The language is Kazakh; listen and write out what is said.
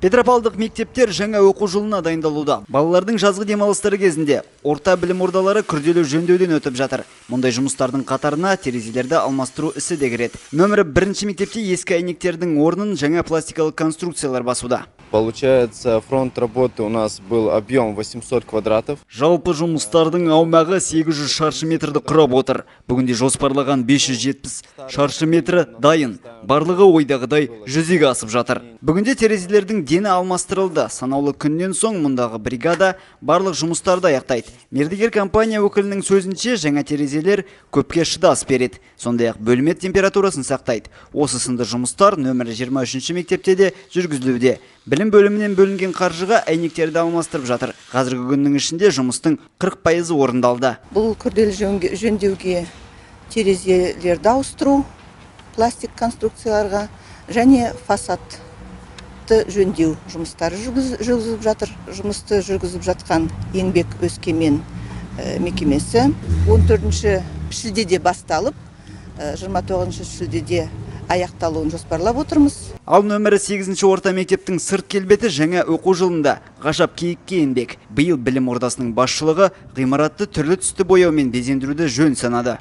Петропавлдық мектептер жаңа оқу жылына дайындалуда. Балалардың жазғы демалыстары кезінде орта білім ордалары күрделі жөндеуден өтіп жатыр. Мұндай жұмыстардың қатарына терезелерді алмастыру ісі де кіреді. Нөмірі 1 мектепте ескі әйнектердің орнын жаңа пластикалық конструкциялар басуда. Получается, фронт работы у нас был объем 800 квадратов. Жалпы жұмыстардың аумағы 800 шаршы метрді құрап отыр. Бүгінде жоспарлаған 570 шаршы метрі дайын. Барлығы ойдағыдай жүзеге асып жатыр. Бүгінде терезелердің дені алмастырылды. Санаулы күннен соң мұндағы бригада барлық жұмыстарды аяқтайды. Мердігер компания өкілінің сөзінше, жаңа терезелер көпке шыдас береді. Сондай-ақ бөлме температурасын сақтайды. Осы сынды жұмыстар нөмірі 23 мектепте де жүргізілуде. Білім бөлімінен бөлінген қаржыға әйнектерді алмастырып жатыр. Қазіргі күннің ішінде жұмыстың 40% орындалды. Бұл күрделі жөндеуге терезелерді ауыстыру, пластик конструкцияларға және фасадты жөндеу жұмыстары жүргізіп жатыр. Жұмысты жүргізіп жатқан Еңбек Өскемен мекемесі 14 шілдеде басталып, 29 шілдеде аяқталуын жоспарлап отырмыз. Ал нөмірі 8 орта мектептің сырт келбеті жаңа оқу жылында ғажап кейіпке енбек. Биыл білім ордасының басшылығы ғимаратты түрлі түсті бояумен безендіруді жөн санады.